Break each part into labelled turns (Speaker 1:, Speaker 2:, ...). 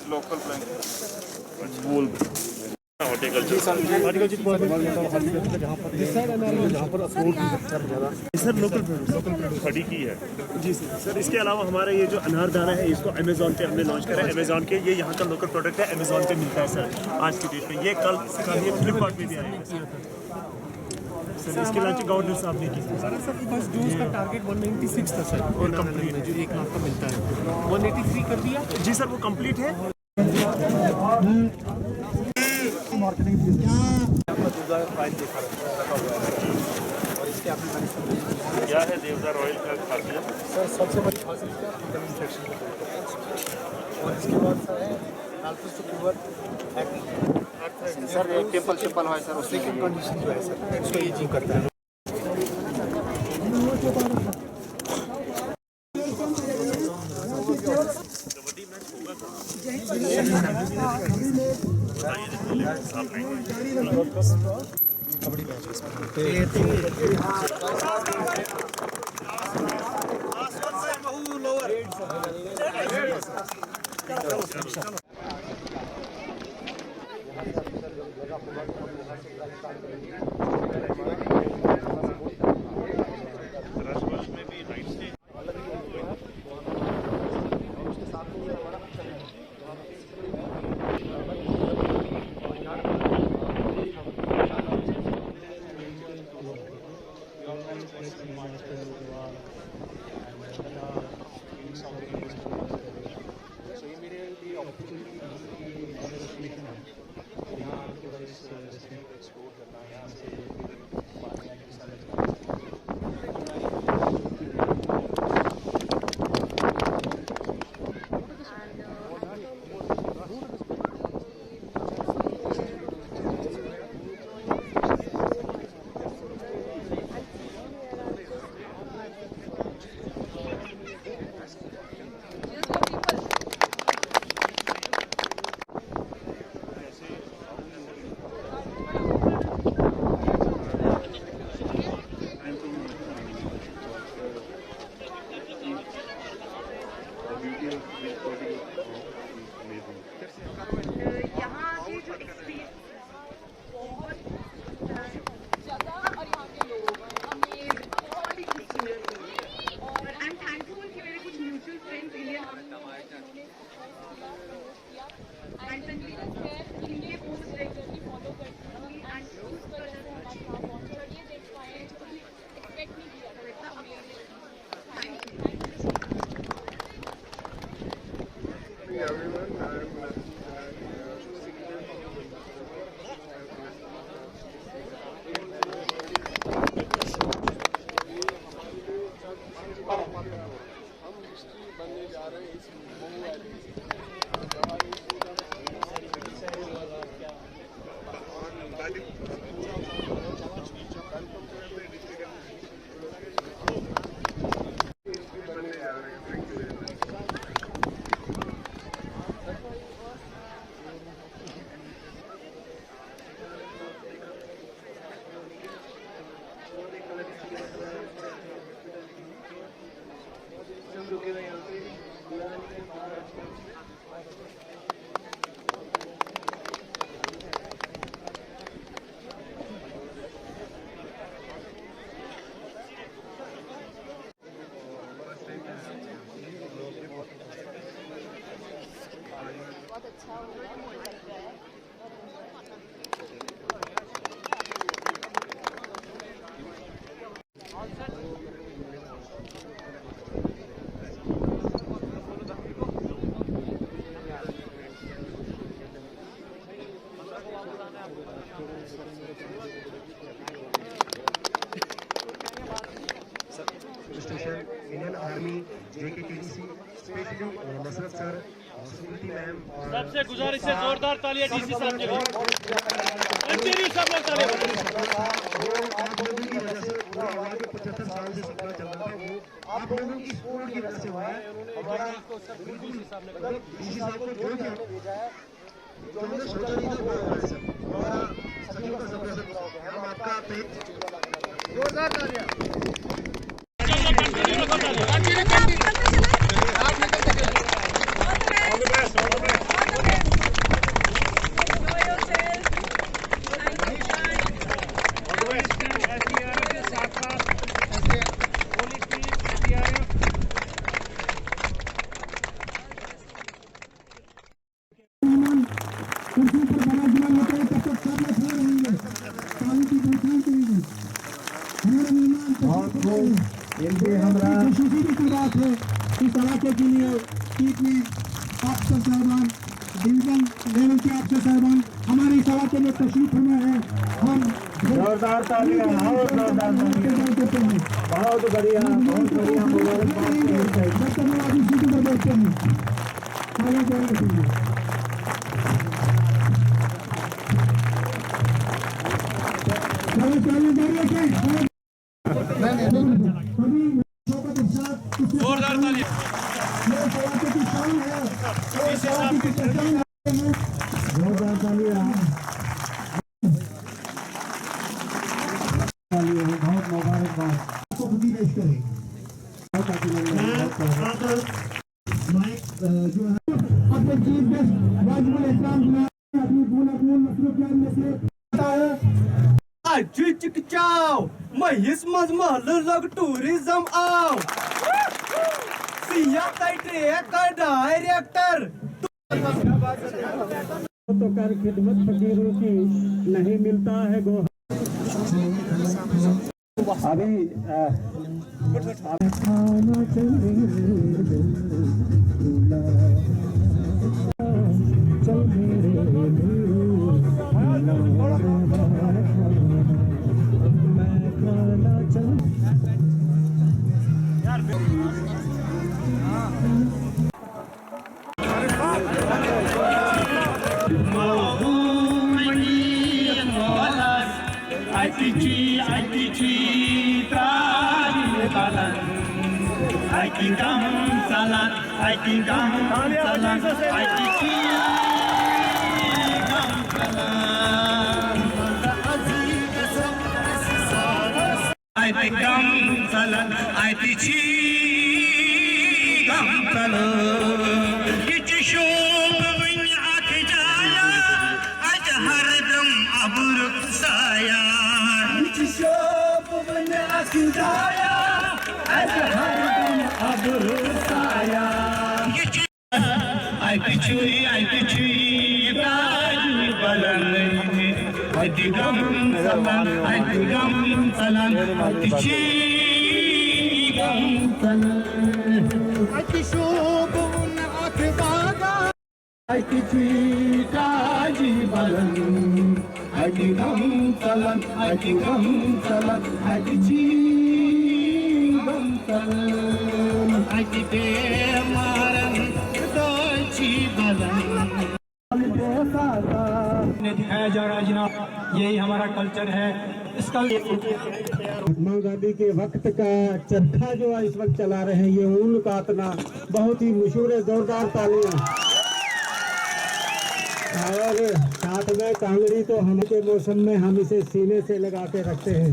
Speaker 1: Local plan बोल
Speaker 2: sir local product खड़ी की है जी सर। इसके अलावा हमारा ये जो अनारदाना है इसको अमेजोन पे हमने लॉन्च करा है। अमेजोन के ये यहाँ का लोकल प्रोडक्ट है, अमेजोन पे मिलता है सर आज की डेट में। ये कल ये फ्लिपकार्ट पे भी आएगा सर। इसके लॉन्च गवर्नर साहब ने की
Speaker 3: सर फर्स्ट डोज का टारगेट 196 था सर, और कंप्लीट है जो 1 लाख का मिलता है 183 कर दिया
Speaker 2: जी सर। वो कंप्लीट है।
Speaker 1: क्या है देवदार ऑयल का खासियत?
Speaker 3: सर सबसे बड़ी खासियत क्या है, इन्फेक्शन और इसके बाद सर है अल्फा सुपर एक्टिव सर एक टेम्पल है सर, सेकंड कंडीशन जो है सर उसको ये जीव करता है। Kabaddi match Indian Army JKTDC specially Masrat sir, Suniti ma'am,
Speaker 4: सबसे गुजारिश है जोरदार तालियां डीसी साहब के लिए। कंटिन्यू सब लोग तालियां।
Speaker 3: 75 साल से सपना चल रहा था वो आप दोनों की सपोर्ट की वजह से हुआ है। हमारा डीसी साहब को जो भी हमने भेजा है, जो हमने सोचा नहीं था वो हो रहा है सर। हमारा सभी का सफर से पूरा हो गया। हम आपका जोरदार तालियां।
Speaker 5: इलाके के लिए चीफ में अफसर साहबान, डिवीजन लेवल के अफसर साहबान हमारे इस इलाके में तशरीफ हुए हैं। हम
Speaker 2: जोरदार तालियां, बहुत जोरदार तालियां, बहुत बढ़िया, बहुत बढ़िया
Speaker 5: बैठते हैं।
Speaker 4: जोरदार तालियां।
Speaker 5: जोरदार तालियां। बहुत मुबारकबाद आपको खुदी पेश करें। जो है अपने चीफ गेस्ट वाजिबुल एहतराम अपनी पूर्ण मसरूफियत में से
Speaker 6: Ciao, mas mahal lag tourism आओ सिया का डायरेक्टर
Speaker 5: तो कर खिदमत फकीरों की नहीं मिलता है गो। अभी
Speaker 6: दिखाया जा रहा है जनाब, यही हमारा कल्चर है। इसका
Speaker 5: महात्मा गांधी के वक्त का चरखा जो इस वक्त चला रहे हैं, ये ऊन काटना बहुत ही मशहूर है। जोरदार तालियां। और साथ में कांगड़ी तो हम के मौसम में हम इसे सीने से लगा के रखते हैं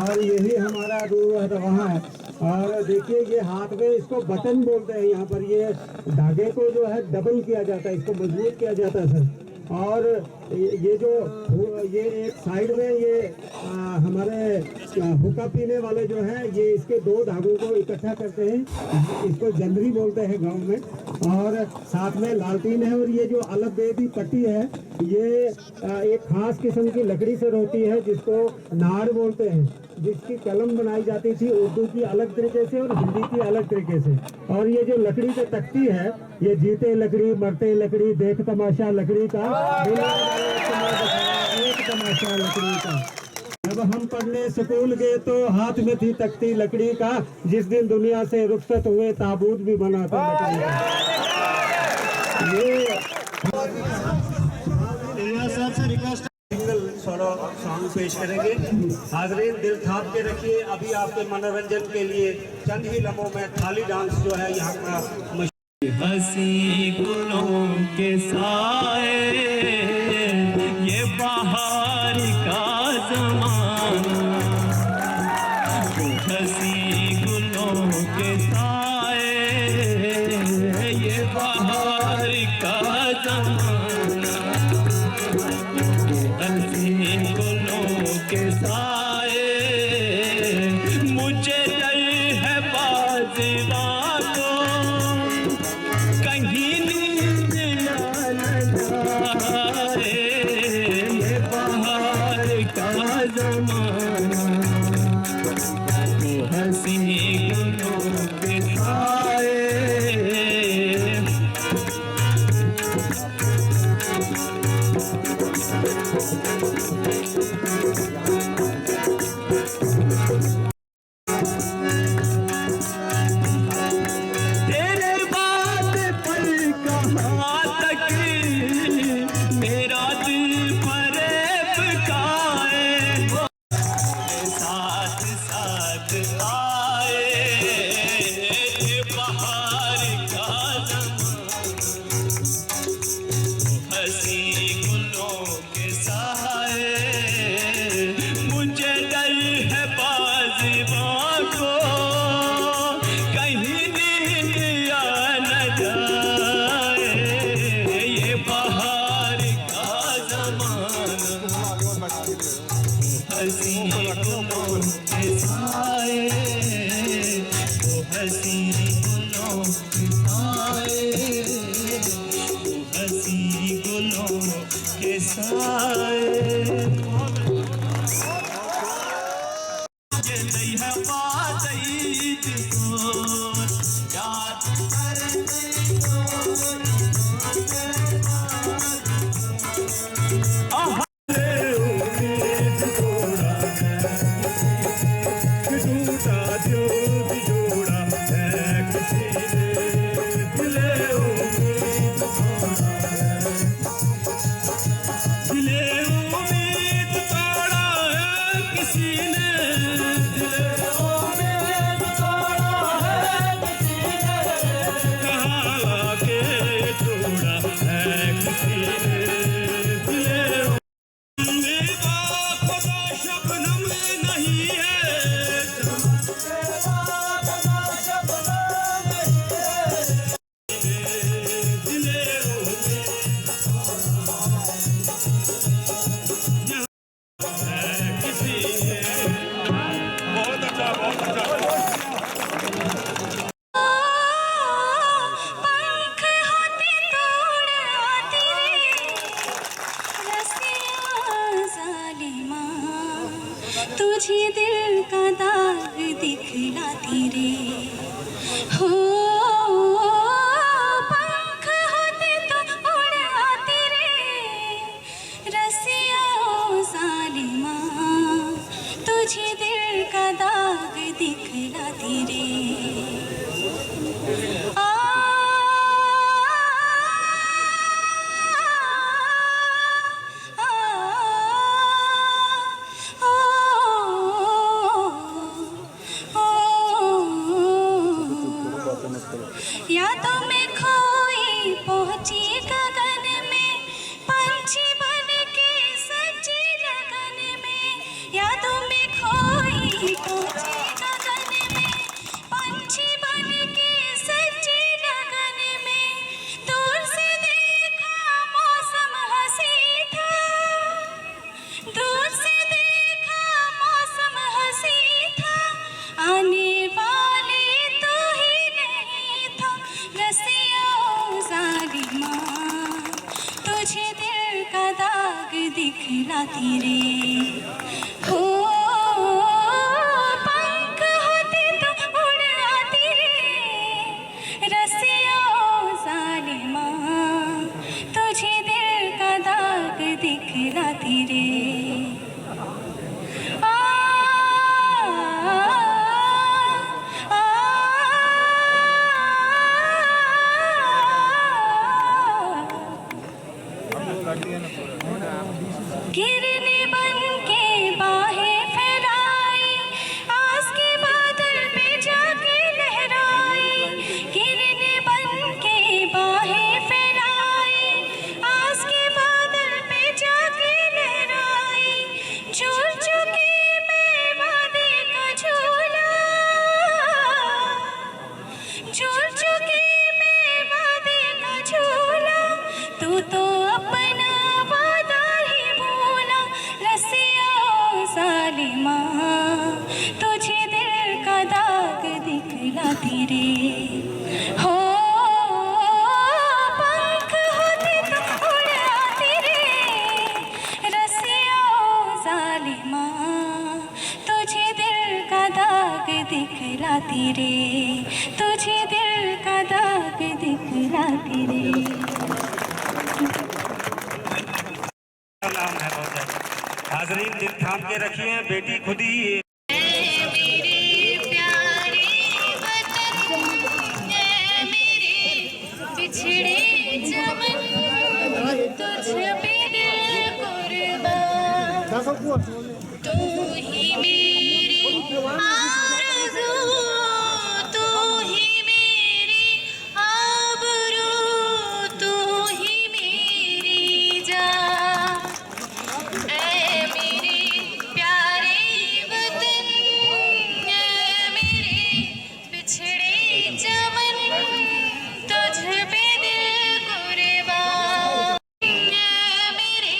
Speaker 5: और यही हमारा रवाना है। और देखिए ये हाथ में इसको बटन बोलते हैं। यहाँ पर ये धागे को जो है डबल किया जाता है, इसको मजबूत किया जाता है सर। और ये जो ये एक साइड में ये हमारे हुक्का पीने वाले जो हैं, ये इसके दो धागों को इकट्ठा करते हैं, इसको जंदरी बोलते हैं गांव में। और साथ में लालटीन है। और ये जो अलग बेदी पट्टी है, ये एक खास किस्म की लकड़ी से होती है जिसको नाड़ बोलते हैं, जिसकी कलम बनाई जाती थी उर्दू की अलग तरीके से और हिंदी की अलग तरीके से। और ये जो लकड़ी की तख्ती है, ये जीते लकड़ी मरते लकड़ी देख तमाशा लकड़ी का, एक तमाशा लकड़ी का। जब हम पढ़ने स्कूल गए तो हाथ में थी तख्ती लकड़ी का, जिस दिन दुनिया से रुखसत हुए ताबूत भी बना था लकड़ी का। ये सॉन्ग पेश करेंगे। हाज़रीन दिल थाम के रखिए, अभी आपके मनोरंजन के लिए चंद ही लम्हों में थाली डांस जो है यहाँ का
Speaker 6: हंसी गुलों के साए ये बाहर का ज़माना, हंसी गुलों के साए ये बाहर का ज़माना, हंसी गुलों के साए मुझे डर है बाज़िबा को कहीं नींद न जाए ये बाहर का ज़माना, वो हंसी गुलों के साए। तेरे बात पर कहाँ तक मेरा दिल फरेब खाए, साथ साथ आए बाहर का ज़माना, हंसी गुलों के साए मुझे डर है बाज़िबा को कहीं नींद न जाए ये बाहर का ज़माना, हंसी गुलों के साए वो हंसी गुलों के साए वो हंसी गुलों के साए। ये नहीं है बात जिसको याद करते उम्मीद तोड़ा टूटा जो भी जोड़ा है किसी ने दिले उम्मीद तोड़ा है, दिले उम्मीद तोड़ा है किसी ने, दिले उम्मीद तोड़ा है किसी ने, कहाँ आके तोड़ा है किसी ने, दिले उम्मीदा खुदा शबनम नहीं है, दिले उम्मीद है किसी ने।
Speaker 1: बहुत अच्छा, बहुत अच्छा।
Speaker 7: पंख होते तोड़ आती रे रसिया ज़ालिमा, तुझे दिल का दाग दिखलाती रे हो, पंख होते तो उड़ आती रे रसिया ज़ालिमा, तुझे दिल का दाग दिखलाती रे। आ यादों में खोई पहुंची गगन में, पंछी बन के सजी लगन में, यादों में खोई पहुंची गगन में, पंछी बन के सजी लगन में, दूर से देखा मौसम हंसी था, दूर से देखा मौसम हंसी था, आने वाले तो ही नहीं था रसिया ज़ालिमा, तुझे दिल का दाग दिखलाती रे हो, पंख होते तो उड़ आती रे रसिया ज़ालिमा, तुझे दिल का दाग दिखलाती रे। गिरने बन के रे हो पंख होते तो उड़ आती रे रसिया जालिमा तुझे दिल का दाग दिखलाती रे तुझे दिल का दाग दिखलाती रे।
Speaker 8: नाम है बहुत ज्यादा। हाजरीन दिल थाम के रखिए, बेटी खुद ही
Speaker 7: मेरे प्यारे वतन मेरे बिछड़े चमन तुझ पे दिल कुर्बान तू ही मेरी आरज़ू तू ही मेरी आबरू तू ही मेरी जान ऐ मेरे प्यारे वतन मेरे बिछड़े चमन तुझ पे दिल कुर्बान मेरे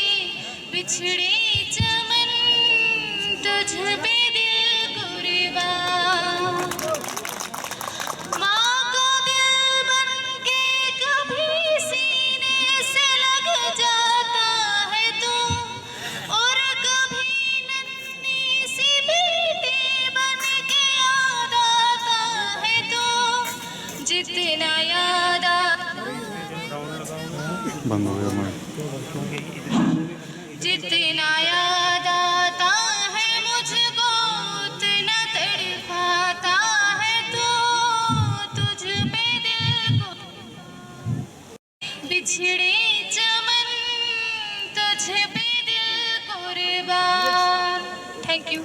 Speaker 7: बिछड़े चमन तुझ पे दिल कुर्बान माँ को दिल बन के कभी सीने से लग जाता है तू और कभी नन्ही सी बेटी बन के याद आता है तू जितना याद जितना याद आता है मुझको उतना तड़पाता है तो तुझ पे दिल को बिछड़े चमन तुझ पे दिल कुर्बान। Thank you.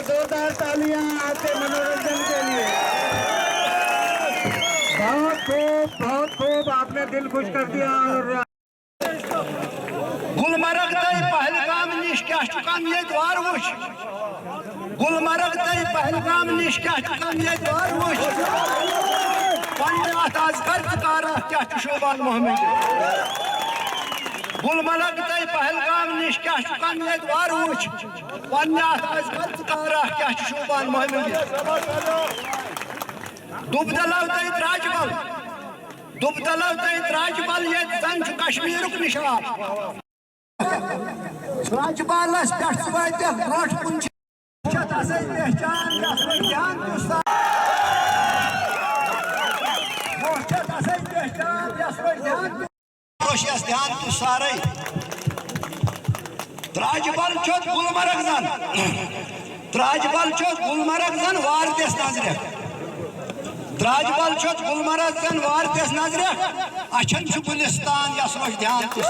Speaker 5: जोरदार तालियां आपके मनोरंजन के लिए। बहुत खूब आपने दिल खुश कर दिया। और
Speaker 9: गुलमर्ग तय पहलगाम निश क्या कम ये द्वार वुश गुलमर्ग तय पहलगाम निश क्या कम ये द्वार वुश पंजाब आज गर्द कारा क्या शोभान मोहम्मद गुलमर्ग तय पहलगाम निश क्या कम ये द्वार वुश पंजाब आज गर्द कारा क्या शोभान मोहम्मद दुबदलाव तय राजबल ये जन कश्मीर निशान राजपालस पे ब्रोट कुन पहचान ध्यान तु सारे त्राजबल गुलमर्ग जन वार दिस नजर त्राजबल गुलमर्ग जन वार दिस नजर अचन गुलिस्तान यस ध्यान तु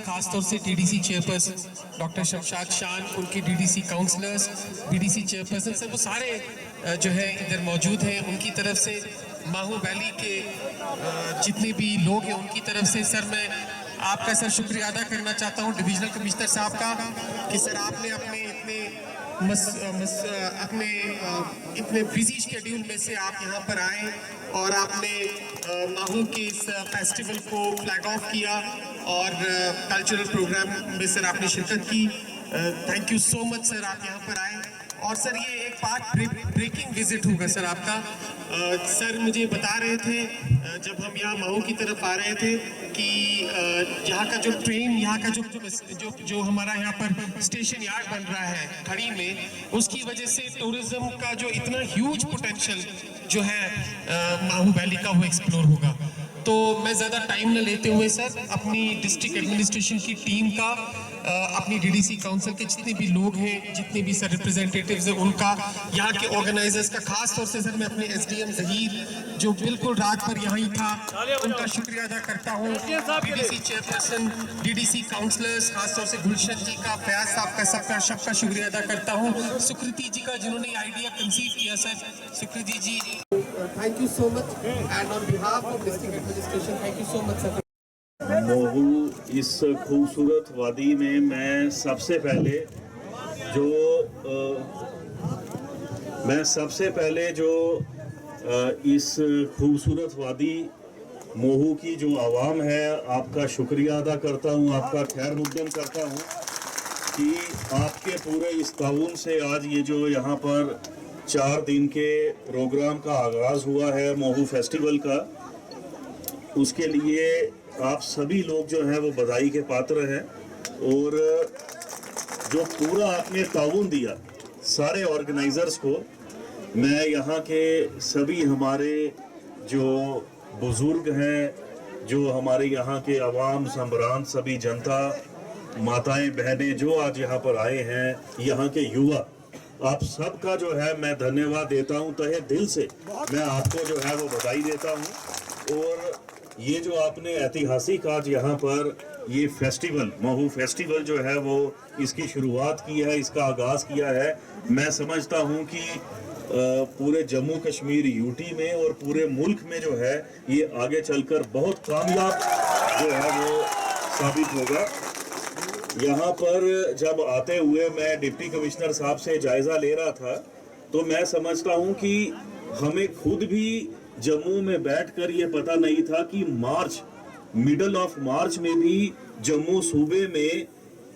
Speaker 10: खासतौर से डीडीसी चेयरपर्सन डॉक्टर शमशाद शान, उनकी डीडीसी काउंसलर्स, बीडीसी चेयरपर्सन सब वो सारे जो है इधर मौजूद हैं। उनकी तरफ से माहू वैली के जितने भी लोग हैं उनकी तरफ से सर मैं आपका सर शुक्रिया अदा करना चाहता हूँ डिविजनल कमिश्नर साहब का कि सर आपने अपने इतने बिजी शेड्यूल में से आप यहाँ पर आए और आपने माहू के इस फेस्टिवल को फ्लैग ऑफ किया और कल्चरल प्रोग्राम में सर आपने शिरकत की। Thank you so much sir, आप यहाँ पर आए। और सर ये एक पार्ट ब्रेकिंग विजिट होगा सर आपका। सर मुझे बता रहे थे जब हम यहाँ माहू की तरफ आ रहे थे कि यहाँ का जो ट्रेन, यहाँ का जो हमारा यहाँ पर स्टेशन यार्ड बन रहा है खड़ी में, उसकी वजह से टूरिज्म का जो इतना ह्यूज पोटेंशियल जो है माहू वैली का वो एक्सप्लोर होगा। तो मैं ज़्यादा टाइम न लेते हुए सर अपनी डिस्ट्रिक्ट एडमिनिस्ट्रेशन की टीम का अपनी डीडीसी काउंसिल के जितने भी लोग हैं, जितने भी सर रिप्रेजेंटेटिव्स हैं, उनका, यहाँ के ऑर्गेनाइजर्स का, खास तौर से सर मैं अपने एसडीएम जहीर जो बिल्कुल रात भर यहाँ ही था, उनका शुक्रिया अदा करता हूँ। डीडीसी चेयरपर्सन, डीडीसी काउंसलर्स, खास तौर से गुलशन जी का, फयाज साहब का, सबका शुक्रिया अदा करता हूँ। सुकृति जी का, जिन्होंने आइडिया कंसीव किया sir, Sukriti ji, thank you so much and on behalf of district administration thank you so much sir.
Speaker 1: मोहू इस खूबसूरत वादी में मैं सबसे पहले जो इस खूबसूरत वादी मोहू की जो आवाम है, आपका शुक्रिया अदा करता हूँ, आपका खैर मुक़द्दम करता हूँ कि आपके पूरे इस ताउन से आज ये जो यहाँ पर 4 दिन के प्रोग्राम का आगाज़ हुआ है मोहू फेस्टिवल का, उसके लिए आप सभी लोग जो हैं वो बधाई के पात्र हैं। और जो पूरा आपने ताउन दिया सारे ऑर्गेनाइजर्स को, मैं यहाँ के सभी हमारे जो बुज़ुर्ग हैं, जो हमारे यहाँ के अवाम सम्रान, सभी जनता, माताएं बहनें जो आज यहाँ पर आए हैं, यहाँ के युवा, आप सबका जो है मैं धन्यवाद देता हूँ, तहे दिल से मैं आपको जो है वो बधाई देता हूँ। और ये जो आपने ऐतिहासिक आज यहाँ पर ये फेस्टिवल, महू फेस्टिवल जो है वो इसकी शुरुआत की है, इसका आगाज़ किया है, मैं समझता हूँ कि पूरे जम्मू कश्मीर यूटी में और पूरे मुल्क में जो है ये आगे चलकर बहुत कामयाब जो है वो साबित होगा। यहाँ पर जब आते हुए मैं डिप्टी कमिश्नर साहब से जायज़ा ले रहा था, तो मैं समझता हूँ कि हमें खुद भी जम्मू में बैठकर ये पता नहीं था कि मिडल ऑफ मार्च में भी जम्मू सूबे में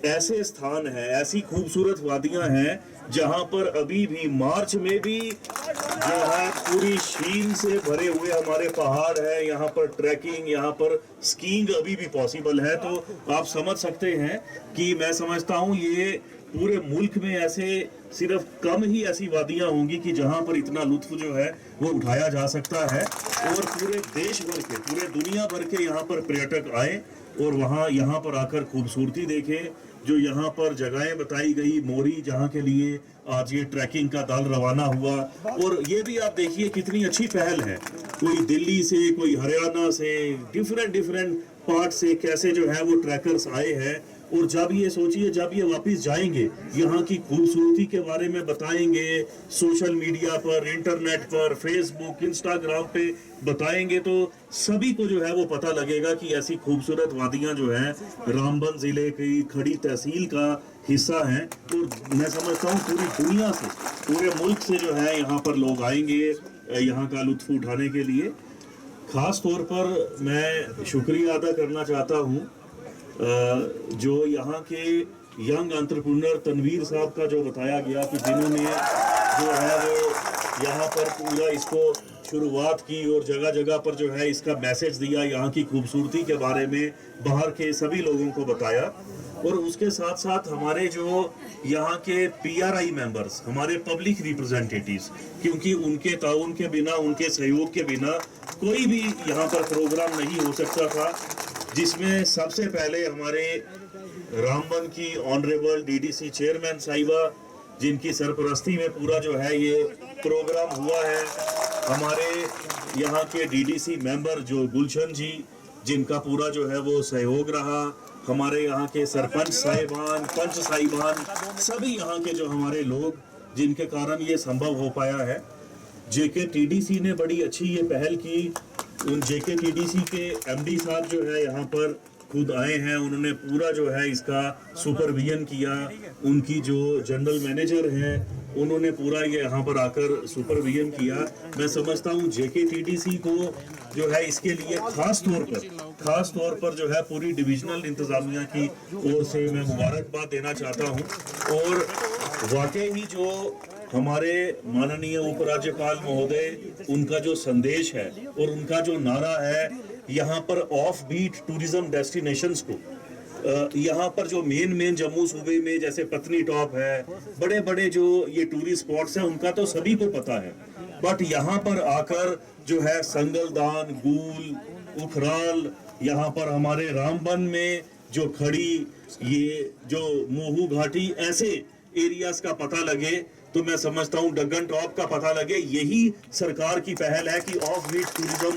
Speaker 1: ऐसे स्थान हैं, ऐसी खूबसूरत वादियां हैं जहां पर अभी भी मार्च में भी जो है पूरी शीन से भरे हुए हमारे पहाड़ है, यहाँ पर ट्रैकिंग, यहाँ पर स्कीइंग अभी भी पॉसिबल है। तो आप समझ सकते हैं कि मैं समझता हूँ ये पूरे मुल्क में ऐसे सिर्फ कम ही ऐसी वादियां होंगी कि जहां पर इतना लुत्फ जो है वो उठाया जा सकता है। और पूरे देश भर के, पूरे दुनिया भर के यहाँ पर पर्यटक आए और यहाँ पर आकर खूबसूरती देखें। जो यहाँ पर जगहें बताई गई, मोरी जहाँ के लिए आज ये ट्रैकिंग का दल रवाना हुआ, और ये भी आप देखिए कितनी अच्छी पहल है, कोई दिल्ली से, कोई हरियाणा से, डिफरेंट पार्ट से कैसे जो है वो ट्रैकर्स आए हैं। और जब ये सोचिए, जब ये वापस जाएंगे, यहाँ की खूबसूरती के बारे में बताएंगे, सोशल मीडिया पर, इंटरनेट पर, फेसबुक, इंस्टाग्राम पे बताएंगे, तो सभी को जो है वो पता लगेगा कि ऐसी खूबसूरत वादियाँ जो हैं रामबन ज़िले की खड़ी तहसील का हिस्सा हैं। और मैं समझता हूँ पूरी दुनिया से, पूरे मुल्क से जो है यहाँ पर लोग आएंगे यहाँ का लुत्फ उठाने के लिए। ख़ास तौर पर मैं शुक्रिया अदा करना चाहता हूँ जो यहाँ के यंग एंटरप्रेन्योर तनवीर साहब का जो बताया गया कि जिन्होंने जो है वो यहाँ पर पूरा इसको शुरुआत की और जगह जगह पर जो है इसका मैसेज दिया, यहाँ की खूबसूरती के बारे में बाहर के सभी लोगों को बताया। और उसके साथ साथ हमारे जो यहाँ के PRI मेंबर्स, हमारे पब्लिक रिप्रेजेंटेटिव्स, क्योंकि उनके ताउन के बिना, उनके सहयोग के बिना कोई भी यहाँ पर प्रोग्राम नहीं हो सकता था, जिसमें सबसे पहले हमारे रामबन की ऑनरेबल DDC चेयरमैन साहिबा, जिनकी सरपरस्ती में पूरा जो है ये प्रोग्राम हुआ है, हमारे यहाँ के DDC मेंबर जो गुलशन जी, जिनका पूरा जो है वो सहयोग रहा, हमारे यहाँ के सरपंच साहिबान, पंच साहिबान, सभी यहाँ के जो हमारे लोग, जिनके कारण ये संभव हो पाया है। JKTDC ने बड़ी अच्छी ये पहल की। उन JKTDC के MD साहब जो है यहाँ पर खुद आए हैं, उन्होंने पूरा जो है इसका सुपरविजन किया। उनकी जो जनरल मैनेजर हैं उन्होंने पूरा ये यहाँ पर आकर सुपरविजन किया। मैं समझता हूँ JKTDC को जो है इसके लिए खास तौर पर जो है पूरी डिविजनल इंतजामिया की ओर से मैं मुबारकबाद देना चाहता हूँ। और वाकई ही जो हमारे माननीय उपराज्यपाल महोदय, उनका जो संदेश है और उनका जो नारा है, यहाँ पर ऑफ बीट टूरिज्म डेस्टिनेशंस को, यहाँ पर जो मेन जम्मू सूबे में जैसे पत्नी टॉप है, बड़े बड़े जो ये टूरिस्ट स्पॉट्स हैं, उनका तो सभी को पता है, बट यहाँ पर आकर जो है संगलदान, गूल, उखराल, यहाँ पर हमारे रामबन में जो खड़ी, ये जो मोहू घाटी, ऐसे एरियाज का पता लगे तो मैं समझता हूँ डगन टॉप का पता लगे। यही सरकार की पहल है कि ऑफ बीट टूरिज्म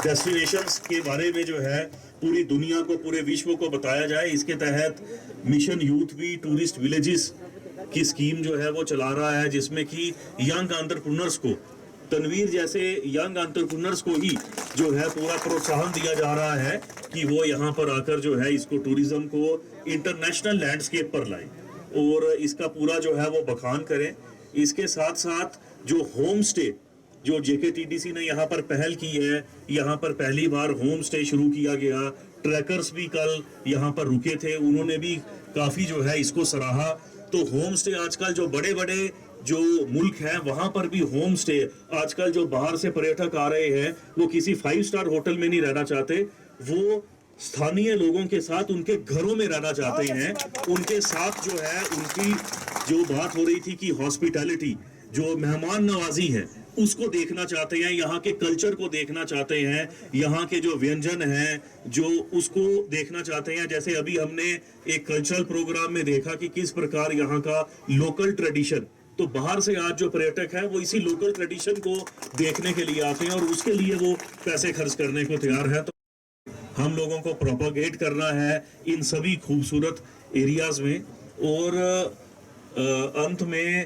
Speaker 1: डेस्टिनेशंस के बारे में जो है पूरी दुनिया को, पूरे विश्व को बताया जाए। इसके तहत मिशन यूथ भी टूरिस्ट विलेजेस की स्कीम जो है वो चला रहा है, जिसमें कि यंग एंटरप्रेन्योर्स को, तनवीर जैसे यंग एंटरप्रेन्योर्स को ही जो है पूरा प्रोत्साहन दिया जा रहा है कि वो यहाँ पर आकर जो है इसको, टूरिज्म को इंटरनेशनल लैंडस्केप पर लाएं और इसका पूरा जो है वो बखान करें। इसके साथ साथ जो होम स्टे, जो JKTDC ने यहाँ पर पहल की है, यहाँ पर पहली बार होम स्टे शुरू किया गया। ट्रैकर्स भी कल यहाँ पर रुके थे, उन्होंने भी काफ़ी जो है इसको सराहा। तो होम स्टे आजकल जो बड़े बड़े जो मुल्क हैं वहाँ पर भी होम स्टे, आजकल जो बाहर से पर्यटक आ रहे हैं वो किसी 5 स्टार होटल में नहीं रहना चाहते, वो स्थानीय लोगों के साथ उनके घरों में रहना चाहते हैं। उनके साथ जो है उनकी जो बात हो रही थी कि हॉस्पिटैलिटी, जो मेहमान नवाजी है, उसको देखना चाहते हैं, यहाँ के कल्चर को देखना चाहते हैं, यहाँ के जो व्यंजन हैं जो उसको देखना चाहते हैं। जैसे अभी हमने एक कल्चरल प्रोग्राम में देखा कि किस प्रकार यहाँ का लोकल ट्रेडिशन, तो बाहर से आज जो पर्यटक हैं वो इसी लोकल ट्रेडिशन को देखने के लिए आते हैं और उसके लिए वो पैसे खर्च करने को तैयार है। तो हम लोगों को प्रोपागेट करना है इन सभी खूबसूरत एरियाज में। और अंत में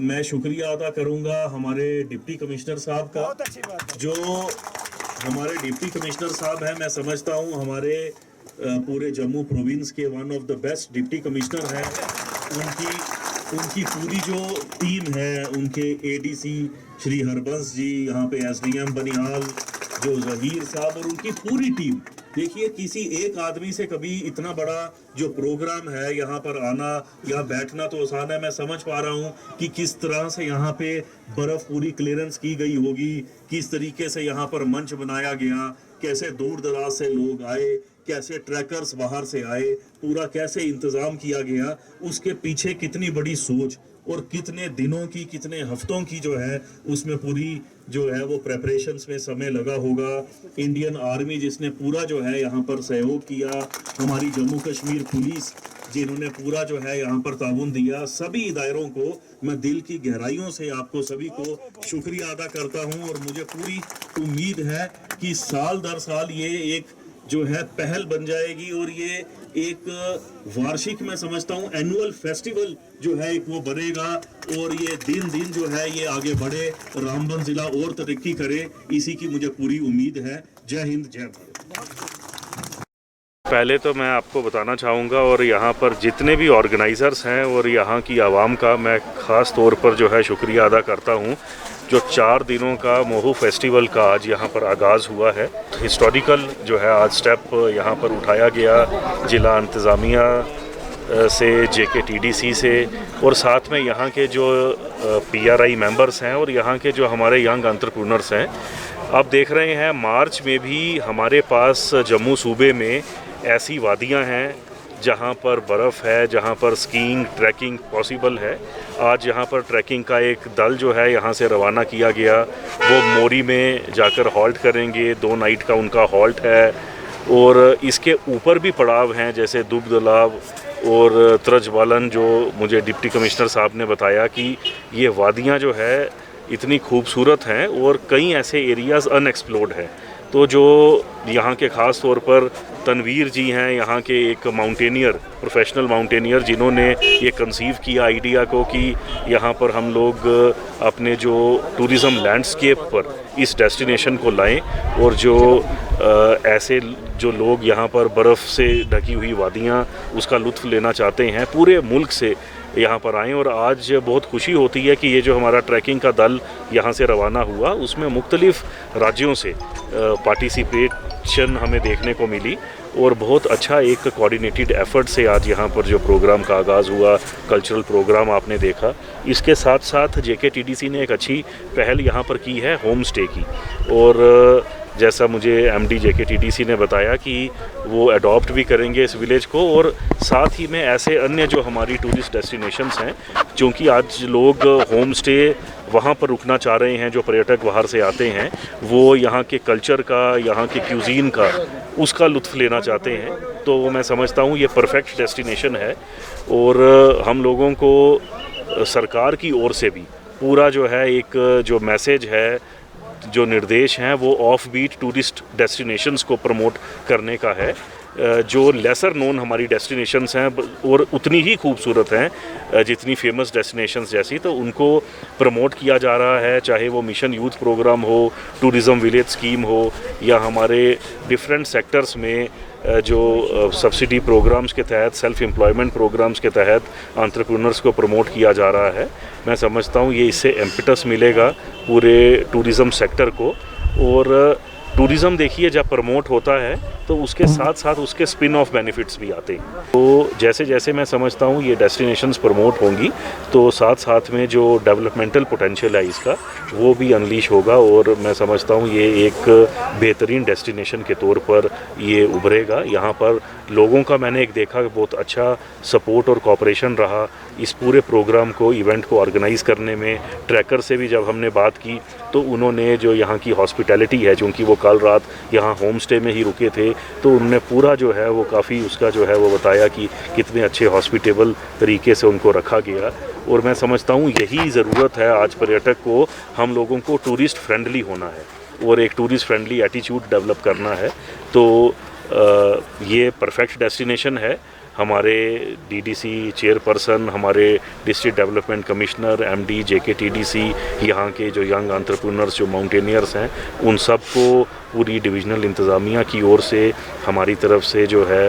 Speaker 1: मैं शुक्रिया अदा करूंगा हमारे डिप्टी कमिश्नर साहब का। जो हमारे डिप्टी कमिश्नर साहब हैं, मैं समझता हूं हमारे पूरे जम्मू प्रोविंस के one of the best deputy commissioner हैं। उनकी पूरी जो टीम है, उनके ADC श्री हरबंस जी, यहाँ पे SDM बनिहाल जो जहीर साहब और उनकी पूरी टीम। देखिए, किसी एक आदमी से कभी इतना बड़ा जो प्रोग्राम है यहाँ पर आना या बैठना तो आसान है। मैं समझ पा रहा हूँ कि किस तरह से यहाँ पे बर्फ पूरी क्लियरेंस की गई होगी, किस तरीके से यहाँ पर मंच बनाया गया, कैसे दूर दराज से लोग आए, कैसे ट्रैकर्स बाहर से आए, पूरा कैसे इंतजाम किया गया, उसके पीछे कितनी बड़ी सोच और कितने दिनों की, कितने हफ्तों की जो है उसमें पूरी जो है वो प्रेपरेशंस में समय लगा होगा। इंडियन आर्मी जिसने पूरा जो है यहाँ पर सहयोग किया, हमारी जम्मू कश्मीर पुलिस जिन्होंने पूरा जो है यहाँ पर ताउन दिया, सभी इदारों को मैं दिल की गहराइयों से आपको सभी को शुक्रिया अदा करता हूँ। और मुझे पूरी उम्मीद है कि साल दर साल ये एक जो है पहल बन जाएगी और ये एक वार्षिक, मैं समझता हूँ एनुअल फेस्टिवल जो है एक वो बनेगा और ये दिन दिन जो है ये आगे बढ़े, रामबन जिला और तरक्की करे, इसी की मुझे पूरी उम्मीद है। जय हिंद, जय भारत।
Speaker 11: पहले तो मैं आपको बताना चाहूँगा और यहाँ पर जितने भी ऑर्गेनाइज़र्स हैं और यहाँ की आवाम का मैं ख़ास तौर पर जो है शुक्रिया अदा करता हूँ। जो 4 दिनों का मोहू फेस्टिवल का आज यहाँ पर आगाज़ हुआ है, हिस्टोरिकल जो है आज स्टेप यहाँ पर उठाया गया जिला इंतज़ामिया से, JKTDC से, और साथ में यहाँ के जो PRI मेंबर्स हैं और यहाँ के जो हमारे यंग एंटरप्रेन्योर्स हैं। आप देख रहे हैं मार्च में भी हमारे पास जम्मू सूबे में ऐसी वादियाँ हैं जहाँ पर बर्फ़ है, जहाँ पर स्कीइंग, ट्रैकिंग पॉसिबल है। आज यहाँ पर ट्रैकिंग का एक दल जो है यहाँ से रवाना किया गया, वो मोरी में जाकर हॉल्ट करेंगे, 2 नाइट का उनका हॉल्ट है। और इसके ऊपर भी पड़ाव हैं जैसे दुबदलाव और त्रजबालन, जो मुझे डिप्टी कमिश्नर साहब ने बताया कि ये वादियाँ जो है इतनी खूबसूरत हैं और कई ऐसे एरियाज़ अनएक्सप्लोर्ड हैं। तो जो यहाँ के ख़ास तौर पर तनवीर जी हैं, यहाँ के एक माउंटेनियर, प्रोफेशनल माउंटेनियर, जिन्होंने ये कंसीव किया आइडिया को कि यहाँ पर हम लोग अपने जो टूरिज़म लैंडस्केप पर इस डेस्टिनेशन को लाएं और जो ऐसे जो लोग यहाँ पर बर्फ़ से ढकी हुई वादियाँ उसका लुत्फ़ लेना चाहते हैं, पूरे मुल्क से यहाँ पर आएँ। और आज बहुत खुशी होती है कि ये जो हमारा ट्रैकिंग का दल यहाँ से रवाना हुआ, उसमें मुख्तलिफ़ राज्यों से पार्टिसिपेशन हमें देखने को मिली और बहुत अच्छा एक कोऑर्डिनेटेड एफर्ट से आज यहाँ पर जो प्रोग्राम का आगाज़ हुआ, कल्चरल प्रोग्राम आपने देखा। इसके साथ साथ JKTDC ने एक अच्छी पहल यहाँ पर की है होम स्टे की, और जैसा मुझे MD JKTDC ने बताया कि वो अडॉप्ट भी करेंगे इस विलेज को, और साथ ही में ऐसे अन्य जो हमारी टूरिस्ट डेस्टिनेशंस हैं, क्योंकि आज लोग होम स्टे वहाँ पर रुकना चाह रहे हैं, जो पर्यटक बाहर से आते हैं वो यहाँ के कल्चर का, यहाँ के क्यूजीन का, उसका लुत्फ़ लेना चाहते हैं। तो मैं समझता हूँ ये परफेक्ट डेस्टिनेशन है, और हम लोगों को सरकार की ओर से भी पूरा जो है एक जो मैसेज है, जो निर्देश हैं, वो ऑफ बीट टूरिस्ट डेस्टिनेशंस को प्रमोट करने का है। जो लेसर नोन हमारी डेस्टिनेशंस हैं और उतनी ही खूबसूरत हैं जितनी फेमस डेस्टिनेशंस जैसी, तो उनको प्रमोट किया जा रहा है, चाहे वो मिशन यूथ प्रोग्राम हो, टूरिज़म विलेज स्कीम हो, या हमारे डिफरेंट सेक्टर्स में जो सब्सिडी प्रोग्राम्स के तहत, सेल्फ एम्प्लॉयमेंट प्रोग्राम्स के तहत एंटरप्रेन्योर्स को प्रमोट किया जा रहा है। मैं समझता हूँ ये इससे इम्पेटस मिलेगा पूरे टूरिज़म सेक्टर को। और टूरिज़म देखिए जब प्रमोट होता है तो उसके साथ साथ उसके स्पिन ऑफ बेनिफिट्स भी आते हैं। तो जैसे जैसे मैं समझता हूँ ये डेस्टिनेशंस प्रमोट होंगी तो साथ साथ में जो डेवलपमेंटल पोटेंशियल है इसका वो भी अनलीश होगा, और मैं समझता हूँ ये एक बेहतरीन डेस्टिनेशन के तौर पर ये उभरेगा। यहाँ पर लोगों का मैंने एक देखा बहुत अच्छा सपोर्ट और कोऑपरेशन रहा इस पूरे प्रोग्राम को, इवेंट को ऑर्गेनाइज़ करने में। ट्रैकर से भी जब हमने बात की तो उन्होंने जो यहाँ की हॉस्पिटैलिटी है, क्योंकि वो कल रात यहाँ होम स्टे में ही रुके थे, तो उन्होंने पूरा जो है वो काफ़ी उसका जो है वो बताया कि कितने अच्छे हॉस्पिटेबल तरीके से उनको रखा गया। और मैं समझता हूँ यही ज़रूरत है आज पर्यटक को, हम लोगों को टूरिस्ट फ्रेंडली होना है और एक टूरिस्ट फ्रेंडली एटीट्यूड डेवलप करना है। तो ये परफेक्ट डेस्टिनेशन है। हमारे DDC चेयरपर्सन, हमारे district development commissioner, MD JKTDC, यहाँ के जो यंग एंटरप्रेन्योर्स, जो माउंटेनियर्स हैं, उन सब को पूरी डिविजनल इंतज़ामिया की ओर से हमारी तरफ से जो है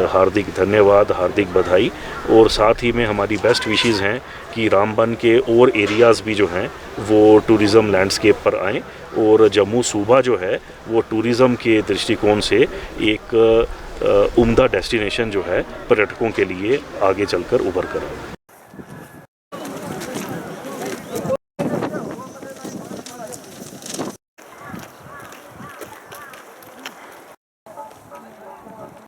Speaker 11: हार्दिक धन्यवाद, हार्दिक बधाई। और साथ ही में हमारी बेस्ट विशेज़ हैं कि रामबन के और एरियाज़ भी जो हैं वो टूरिज़म लैंडस्केप पर आएँ, और जम्मू सूबा जो है वो टूरिज़म के दृष्टिकोण से एक उम्दा डेस्टिनेशन जो है पर्यटकों के लिए आगे चलकर उभर कर।